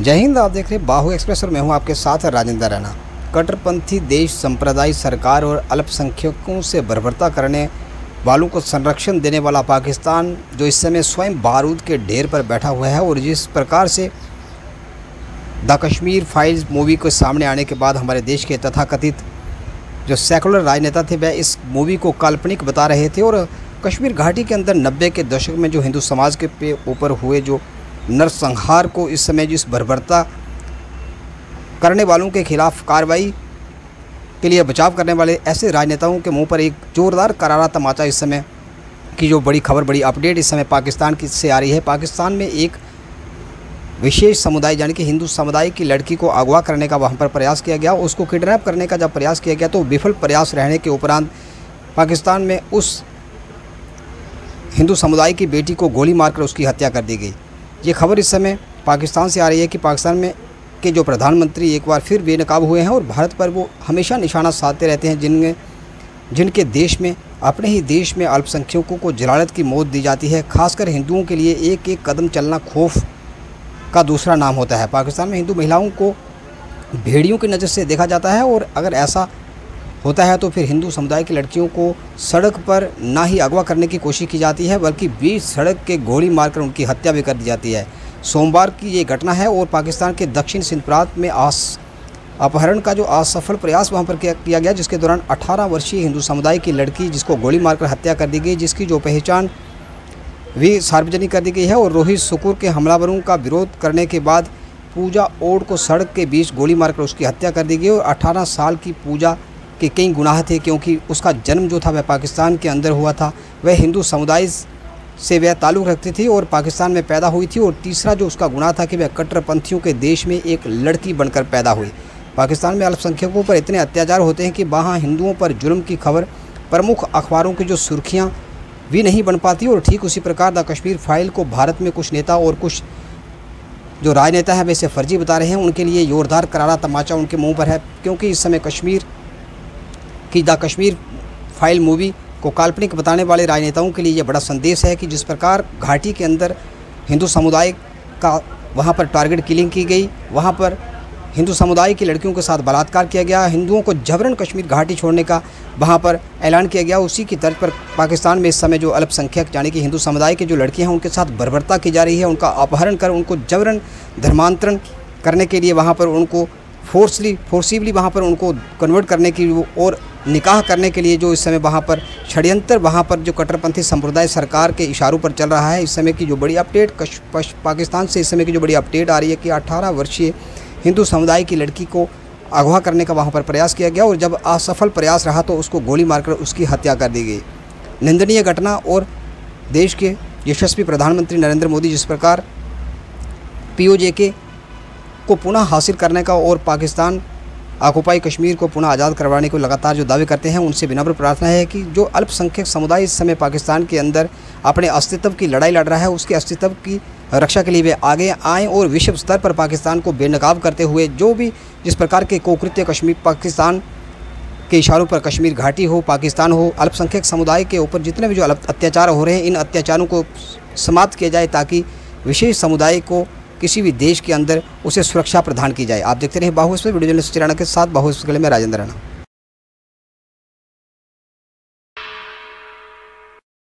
जय हिंद। आप देख रहे हैं बाहु एक्सप्रेस और मैं हूं आपके साथ राजेंद्र राणा। कट्टरपंथी देश, संप्रदाय, सरकार और अल्पसंख्यकों से बर्बरता करने वालों को संरक्षण देने वाला पाकिस्तान जो इस समय स्वयं बारूद के ढेर पर बैठा हुआ है और जिस प्रकार से द कश्मीर फाइल्स मूवी को सामने आने के बाद हमारे देश के तथाकथित जो सेकुलर राजनेता थे वह इस मूवी को काल्पनिक बता रहे थे और कश्मीर घाटी के अंदर 90 के दशक में जो हिंदू समाज के ऊपर हुए जो नरसंहार को इस समय जिस बर्बरता करने वालों के खिलाफ कार्रवाई के लिए बचाव करने वाले ऐसे राजनेताओं के मुंह पर एक जोरदार करारा तमाचा इस समय की जो बड़ी खबर, बड़ी अपडेट इस समय पाकिस्तान की से आ रही है। पाकिस्तान में एक विशेष समुदाय यानी कि हिंदू समुदाय की लड़की को अगवा करने का वहाँ पर प्रयास किया गया। उसको किडनैप करने का जब प्रयास किया गया तो विफल प्रयास रहने के उपरांत पाकिस्तान में उस हिंदू समुदाय की बेटी को गोली मारकर उसकी हत्या कर दी गई। ये खबर इस समय पाकिस्तान से आ रही है कि पाकिस्तान में के जो प्रधानमंत्री एक बार फिर बेनकाब हुए हैं और भारत पर वो हमेशा निशाना साधते रहते हैं, जिनके देश में, अपने ही देश में अल्पसंख्यकों को जलालत की मौत दी जाती है। खासकर हिंदुओं के लिए एक एक कदम चलना खौफ का दूसरा नाम होता है। पाकिस्तान में हिंदू महिलाओं को भेड़ियों की नज़र से देखा जाता है और अगर ऐसा होता है तो फिर हिंदू समुदाय की लड़कियों को सड़क पर ना ही अगवा करने की कोशिश की जाती है बल्कि बीच सड़क के गोली मारकर उनकी हत्या भी कर दी जाती है। सोमवार की ये घटना है और पाकिस्तान के दक्षिण सिंध प्रांत में अपहरण का जो असफल प्रयास वहाँ पर किया गया, जिसके दौरान 18 वर्षीय हिंदू समुदाय की लड़की जिसको गोली मारकर हत्या कर दी गई, जिसकी जो पहचान भी सार्वजनिक कर दी गई है। और रोहित शुक्र के हमलावरों का विरोध करने के बाद पूजा ओड को सड़क के बीच गोली मारकर उसकी हत्या कर दी गई। और 18 साल की पूजा के कई गुनाह थे क्योंकि उसका जन्म जो था वह पाकिस्तान के अंदर हुआ था, वह हिंदू समुदाय से वह ताल्लुक़ रखती थी और पाकिस्तान में पैदा हुई थी। और तीसरा जो उसका गुनाह था कि वह कट्टरपंथियों के देश में एक लड़की बनकर पैदा हुई। पाकिस्तान में अल्पसंख्यकों पर इतने अत्याचार होते हैं कि वहाँ हिंदुओं पर जुल्म की खबर प्रमुख अखबारों की जो सुर्खियाँ भी नहीं बन पाती। और ठीक उसी प्रकार द कश्मीर फाइल को भारत में कुछ नेता और कुछ जो राजनेता हैं वैसे फर्जी बता रहे हैं। उनके लिए जोरदार करारा तमाचा उनके मुँह पर है क्योंकि इस समय कश्मीर की द कश्मीर फाइल मूवी को काल्पनिक बताने वाले राजनेताओं के लिए ये बड़ा संदेश है कि जिस प्रकार घाटी के अंदर हिंदू समुदाय का वहाँ पर टारगेट किलिंग की गई, वहाँ पर हिंदू समुदाय की लड़कियों के साथ बलात्कार किया गया, हिंदुओं को जबरन कश्मीर घाटी छोड़ने का वहाँ पर ऐलान किया गया, उसी की तर्ज पर पाकिस्तान में इस समय जो अल्पसंख्यक यानी कि हिंदू समुदाय की जो लड़कियाँ हैं उनके साथ बर्बरता की जा रही है। उनका अपहरण कर उनको जबरन धर्मांतरण करने के लिए वहाँ पर उनको फोर्सिबली वहाँ पर उनको कन्वर्ट करने की और निकाह करने के लिए जो इस समय वहाँ पर षड्यंत्र वहाँ पर जो कट्टरपंथी संप्रदाय सरकार के इशारों पर चल रहा है। इस समय की जो बड़ी अपडेट पाकिस्तान से इस समय की जो बड़ी अपडेट आ रही है कि 18 वर्षीय हिंदू समुदाय की लड़की को अगवा करने का वहाँ पर प्रयास किया गया और जब असफल प्रयास रहा तो उसको गोली मारकर उसकी हत्या कर दी गई। निंदनीय घटना। और देश के यशस्वी प्रधानमंत्री नरेंद्र मोदी जिस प्रकार POJ को पुनः हासिल करने का और पाकिस्तान ऑक्युपाई कश्मीर को पुनः आज़ाद करवाने को लगातार जो दावे करते हैं, उनसे विनम्र प्रार्थना है कि जो अल्पसंख्यक समुदाय इस समय पाकिस्तान के अंदर अपने अस्तित्व की लड़ाई लड़ रहा है उसके अस्तित्व की रक्षा के लिए वे आगे आएँ और विश्व स्तर पर पाकिस्तान को बेनकाब करते हुए जो भी जिस प्रकार के कुकृत्य कश्मीर पाकिस्तान के इशारों पर कश्मीर घाटी हो, पाकिस्तान हो, अल्पसंख्यक समुदाय के ऊपर जितने भी जो अत्याचार हो रहे हैं इन अत्याचारों को समाप्त किया जाए ताकि विशेष समुदाय को किसी भी देश के अंदर उसे सुरक्षा प्रदान की जाए। आप देखते रहे बाहु एक्सप्रेस, वीडियो जर्नलिस्ट राणा के साथ बाहु एक्सप्रेस में राजेंद्र राणा।